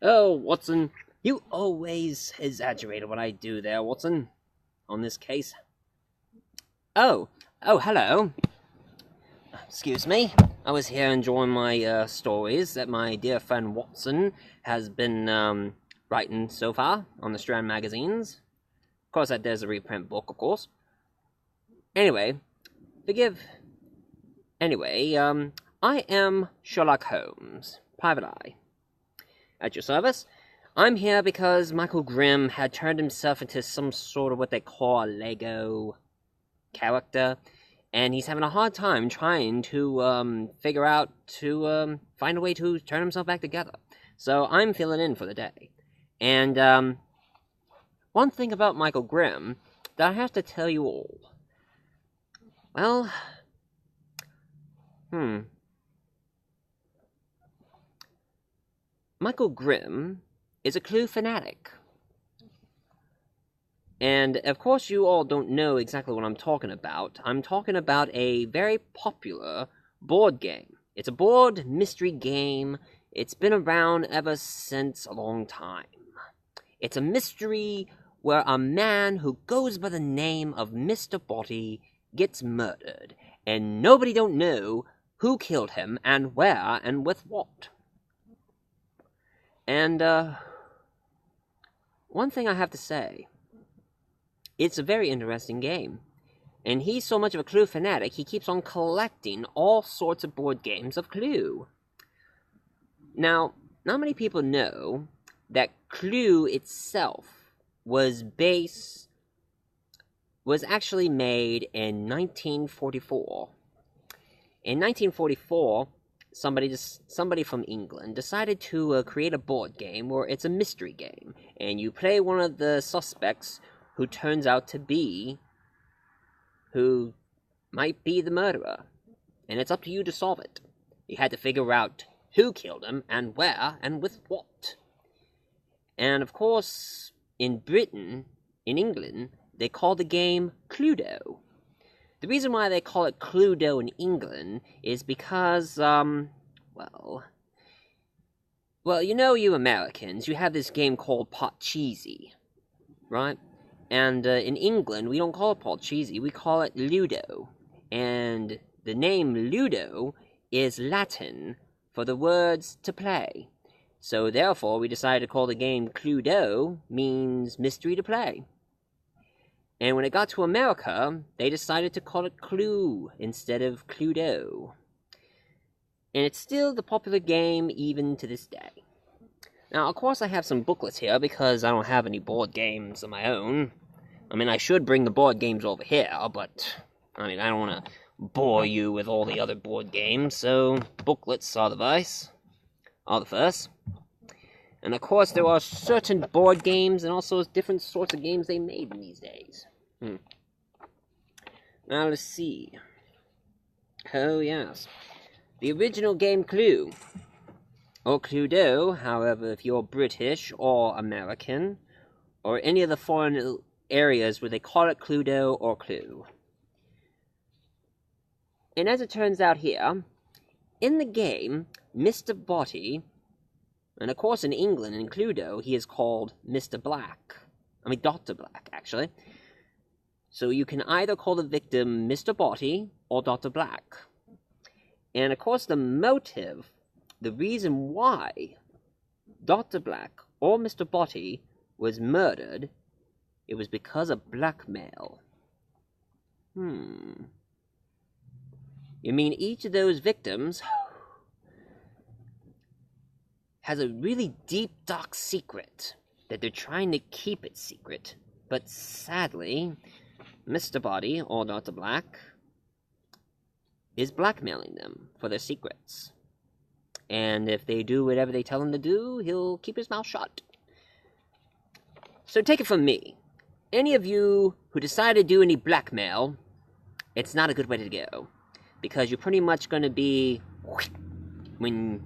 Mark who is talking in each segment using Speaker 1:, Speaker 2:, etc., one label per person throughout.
Speaker 1: Oh, Watson, you always exaggerate what I do there, Watson, on this case. Oh, hello. Excuse me. I was here enjoying my stories that my dear friend Watson has been writing so far on the Strand magazines. Of course, there's a reprint book, of course. Anyway, forgive. Anyway, I am Sherlock Holmes, Private Eye. At your service. I'm here because Michael Grimm had turned himself into some sort of what they call a Lego character, and he's having a hard time trying to figure out to find a way to turn himself back together. So I'm filling in for the day. And one thing about Michael Grimm that I have to tell you all. Well, Michael Grimm is a CLUE fanatic. And, of course, you all don't know exactly what I'm talking about. I'm talking about a very popular board game. It's a board mystery game. It's been around ever since a long time. It's a mystery where a man who goes by the name of Mr. Body gets murdered, and nobody don't know who killed him and where and with what. And, one thing I have to say, it's a very interesting game. And he's so much of a CLUE fanatic, he keeps on collecting all sorts of board games of CLUE. Now, not many people know that CLUE itself was actually made in 1944. In 1944, somebody from England decided to create a board game where it's a mystery game, and you play one of the suspects who turns out to be who might be the murderer, and it's up to you to solve it. You had to figure out who killed him and where and with what. And of course, in England, they call the game CLUEDO. The reason why they call it CLUEDO in England is because, well, you know, you Americans, you have this game called Podcheesy, right? And in England, we don't call it Podcheesy, we call it Ludo. And the name Ludo is Latin for the words to play. So therefore, we decided to call the game CLUEDO, means mystery to play. And when it got to America, they decided to call it CLUE instead of CLUEDO. And it's still the popular game even to this day. Now, of course, I have some booklets here because I don't have any board games of my own. I mean, I should bring the board games over here, but, I mean, I don't want to bore you with all the other board games, so booklets are the first. And, of course, there are certain board games and also different sorts of games they made in these days. Now, let's see. Oh, yes. The original game CLUE, or CLUEDO, however, if you're British or American, or any of the foreign areas where they call it CLUEDO or CLUE. And as it turns out here, in the game, Mr. Body, and of course in England, in CLUEDO, he is called Mr. Black. I mean, Dr. Black, actually. So you can either call the victim Mr. Body or Dr. Black. And of course the motive, the reason why Dr. Black or Mr. Body was murdered, it was because of blackmail. You mean each of those victims has a really deep, dark secret that they're trying to keep it secret, but sadly, Mr. Body or Dr. Black is blackmailing them for their secrets. And if they do whatever they tell him to do, he'll keep his mouth shut. So take it from me. Any of you who decide to do any blackmail, it's not a good way to go. Because you're pretty much going to be when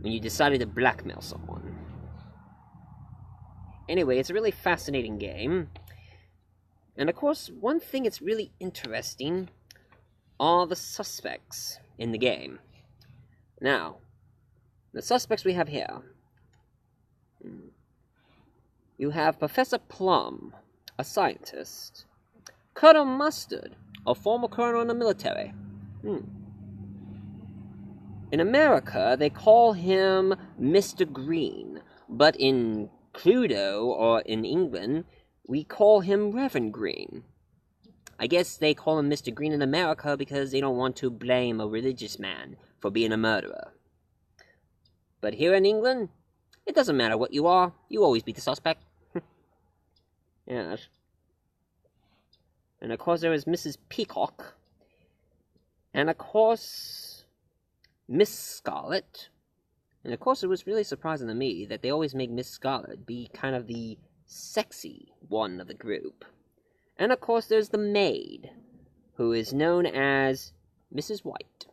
Speaker 1: you decided to blackmail someone. Anyway, it's a really fascinating game. And of course, one thing that's really interesting are the suspects in the game. Now, the suspects we have here. You have Professor Plum, a scientist. Colonel Mustard, a former colonel in the military. In America, they call him Mr. Green, but in CLUEDO, or in England, we call him Reverend Green. I guess they call him Mr. Green in America because they don't want to blame a religious man for being a murderer. But here in England, it doesn't matter what you are, you always be the suspect. Yes. And of course there is Mrs. Peacock. And of course, Miss Scarlet. And of course it was really surprising to me that they always make Miss Scarlet be kind of the sexy one of the group. And of course there's the maid, who is known as Mrs. White.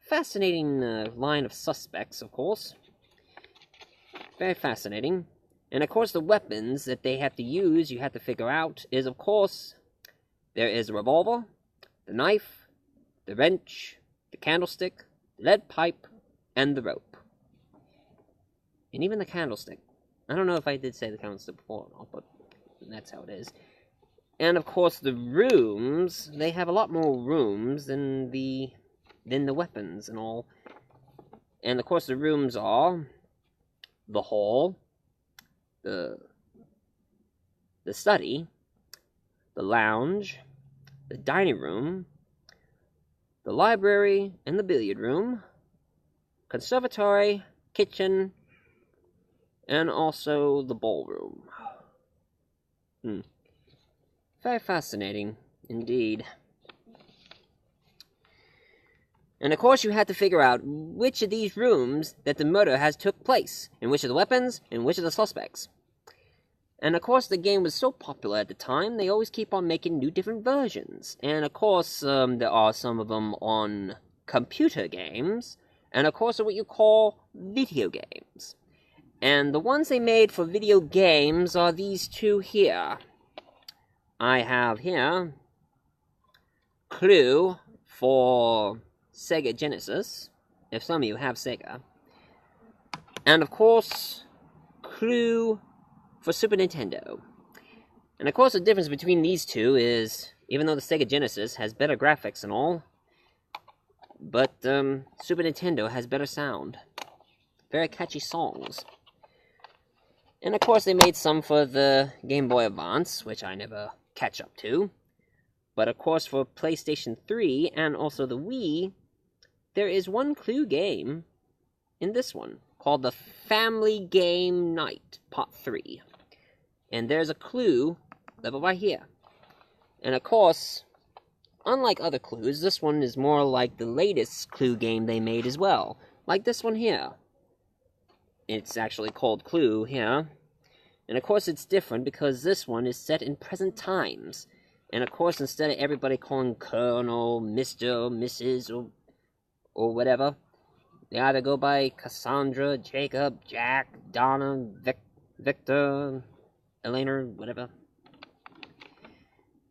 Speaker 1: Fascinating line of suspects, of course. Very fascinating. And of course the weapons that they have to use, you have to figure out, is of course, there is a revolver, the knife, the wrench, the candlestick, the lead pipe, and the rope. And even the candlestick. I don't know if I did say the candlestick before or not, but that's how it is. And of course the rooms, they have a lot more rooms than the weapons and all. And of course the rooms are the hall, the study, the lounge, the dining room, the library and the billiard room, conservatory, kitchen, and also the ballroom. Very fascinating, indeed. And of course you had to figure out which of these rooms that the murder has took place, and which of the weapons, and which of the suspects. And of course the game was so popular at the time, they always keep on making new different versions. And of course there are some of them on computer games, and of course what you call video games. And the ones they made for video games are these two here. I have here CLUE for Sega Genesis, if some of you have Sega. And of course, CLUE for Super Nintendo. And of course the difference between these two is, even though the Sega Genesis has better graphics and all, but Super Nintendo has better sound. Very catchy songs. And of course they made some for the Game Boy Advance, which I never catch up to. But of course for PlayStation 3 and also the Wii, there is one CLUE game in this one, called the Family Game Night, Part 3. And there's a CLUE level right here. And of course, unlike other CLUEs, this one is more like the latest CLUE game they made as well. Like this one here. It's actually called CLUE here. And of course it's different because this one is set in present times. And of course instead of everybody calling Colonel, Mr., Mrs., or whatever, they either go by Cassandra, Jacob, Jack, Donna, Victor, Elena, whatever.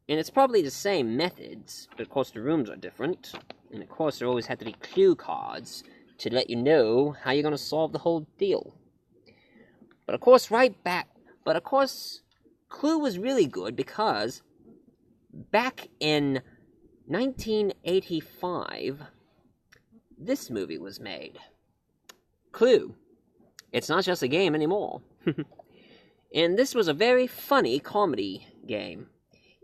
Speaker 1: And it's probably the same methods, but of course the rooms are different. And of course there always had to be CLUE cards to let you know how you're going to solve the whole deal. But of course CLUE was really good because back in 1985, this movie was made. CLUE. It's not just a game anymore. And this was a very funny comedy game.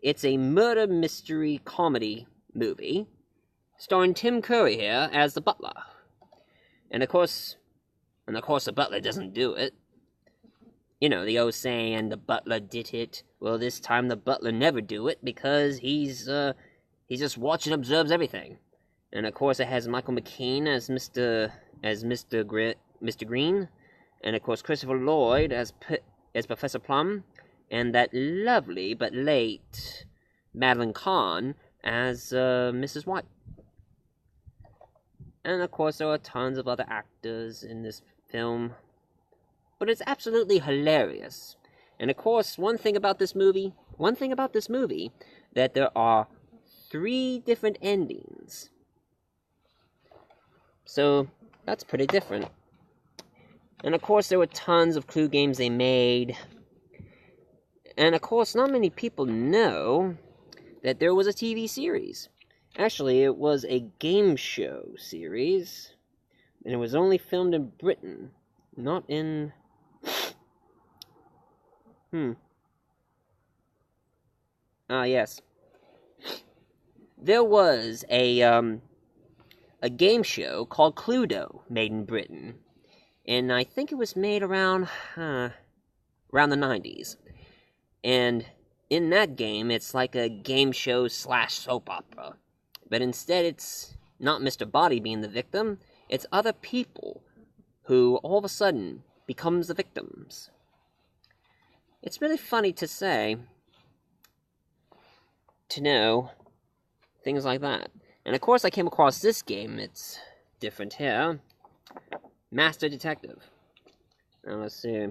Speaker 1: It's a murder mystery comedy movie, starring Tim Curry here as the butler. And of course the butler doesn't do it. You know, the old saying, the butler did it. Well, this time the butler never do it because he's just watching, observes everything. And of course it has Michael McKean as Mr. Green, and of course Christopher Lloyd as Professor Plum, and that lovely but late Madeline Kahn as Mrs. White. And of course there are tons of other actors in this film, but it's absolutely hilarious. And of course one thing about this movie, that there are 3 different endings. So, that's pretty different. And of course, there were tons of Clue games they made. And of course, not many people know that there was a TV series. Actually, it was a game show series. And it was only filmed in Britain, not in... yes. There was a game show called CLUEDO, made in Britain. And I think it was made around the 90s. And in that game, it's like a game show / soap opera. But instead, it's not Mr. Body being the victim, it's other people who all of a sudden becomes the victims. It's really funny to say, to know things like that. And of course I came across this game, it's different here. Master Detective. Now let's see.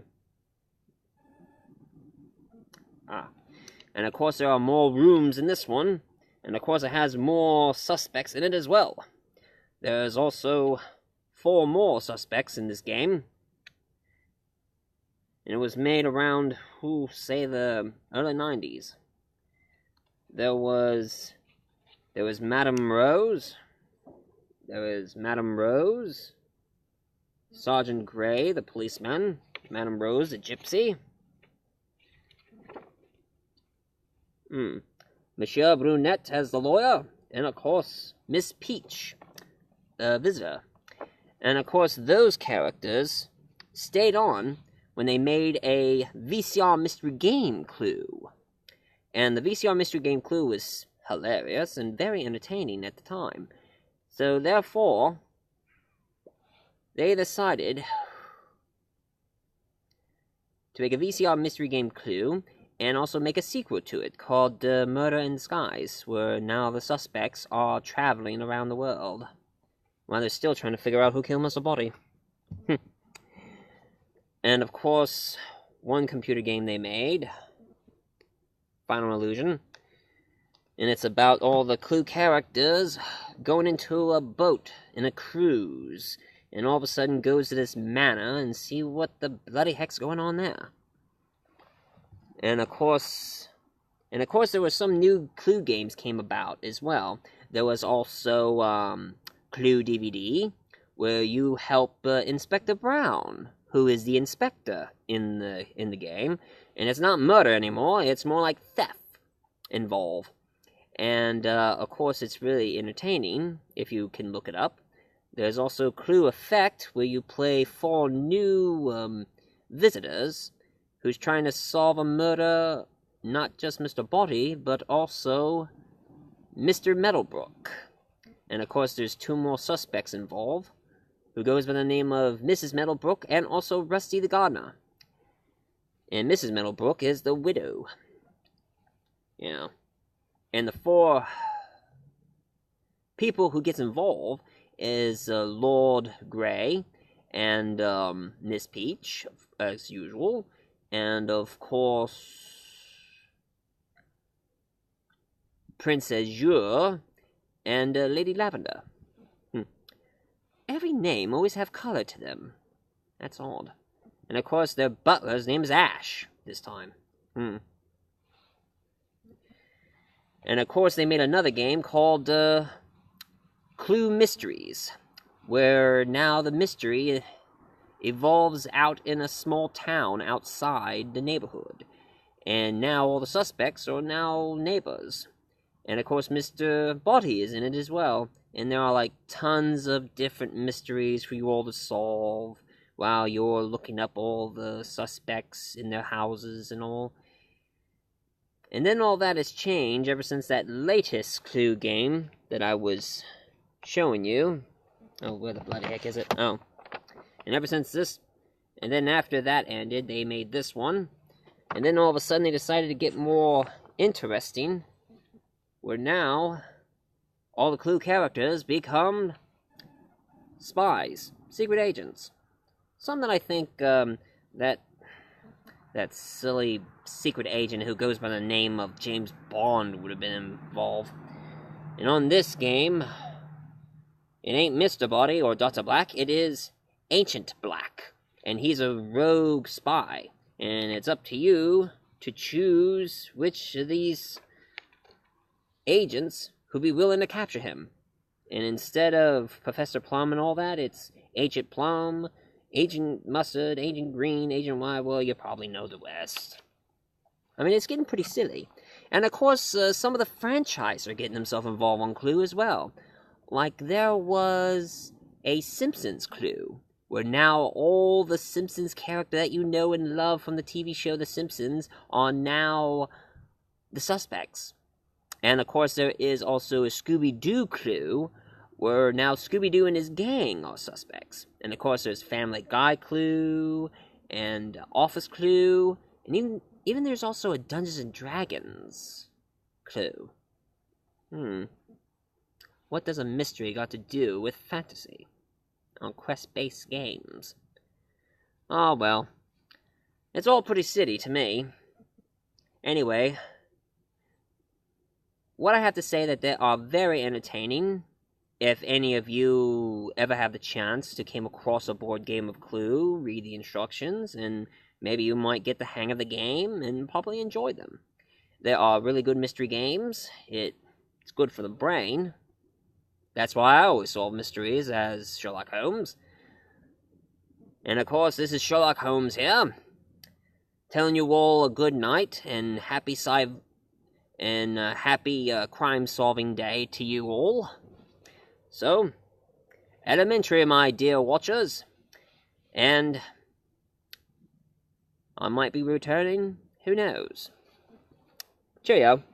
Speaker 1: And of course there are more rooms in this one. And of course it has more suspects in it as well. There's also 4 more suspects in this game. And it was made around, say the early 90s. There was Madame Rose. There was Madame Rose. Sergeant Gray, the policeman. Madame Rose, the gypsy. Monsieur Brunette as the lawyer. And of course, Miss Peach, the visitor. And of course, those characters stayed on when they made a VCR mystery game Clue. And the VCR mystery game Clue was hilarious and very entertaining at the time. So therefore, they decided to make a VCR mystery game Clue and also make a sequel to it called Murder in Disguise, where now the suspects are traveling around the world while they're still trying to figure out who killed Mr. Body. And of course, one computer game they made, Final Illusion, and it's about all the Clue characters going into a boat in a cruise, and all of a sudden goes to this manor and see what the bloody heck's going on there. And of course there were some new Clue games came about as well. There was also Clue DVD, where you help Inspector Brown, who is the inspector in the game, and it's not murder anymore, it's more like theft involved. And of course it's really entertaining if you can look it up. There's also Clue Effect, where you play 4 new visitors who's trying to solve a murder, not just Mr. Body, but also Mr. Meadowbrook. And of course there's 2 more suspects involved, who goes by the name of Mrs. Meadowbrook and also Rusty the Gardener. And Mrs. Meadowbrook is the widow. Yeah. And the 4 people who gets involved is Lord Grey and Miss Peach, as usual, and of course Prince Azure and Lady Lavender. Every name always have color to them. That's odd. And of course their butler's name is Ash this time. And of course they made another game called Clue Mysteries, where now the mystery evolves out in a small town outside the neighborhood. And now all the suspects are now neighbors. And of course Mr. Body is in it as well. And there are like tons of different mysteries for you all to solve while you're looking up all the suspects in their houses and all. And then all that has changed ever since that latest Clue game that I was showing you. Oh, where the bloody heck is it? Oh. And ever since this, and then after that ended, they made this one. And then all of a sudden they decided to get more interesting, where now all the Clue characters become spies, secret agents. Something that I think that silly secret agent who goes by the name of James Bond would have been involved. And on this game, It ain't Mr. Body or Dr. Black, it is Ancient Black. And he's a rogue spy. And it's up to you to choose which of these agents who'd be willing to capture him. And instead of Professor Plum and all that, it's Agent Plum, Agent Mustard, Agent Green, Agent Y. Well, you probably know the rest. I mean, it's getting pretty silly. And of course, some of the franchise are getting themselves involved on Clue as well. Like, there was a Simpsons Clue, where now all the Simpsons character that you know and love from the TV show The Simpsons are now the suspects. And of course, there is also a Scooby-Doo Clue, where now Scooby-Doo and his gang are suspects. And of course, there's Family Guy Clue, and Office Clue, and even there's also a Dungeons and Dragons Clue. What does a mystery got to do with fantasy on quest-based games? Oh well, it's all pretty silly to me. Anyway, what I have to say that they are very entertaining. If any of you ever have the chance to come across a board game of Clue, read the instructions, and maybe you might get the hang of the game and probably enjoy them. There are really good mystery games. It's good for the brain. That's why I always solve mysteries as Sherlock Holmes. And of course, this is Sherlock Holmes here, telling you all a good night and happy crime-solving day to you all. So, elementary, my dear watchers, and I might be returning, who knows. Cheerio.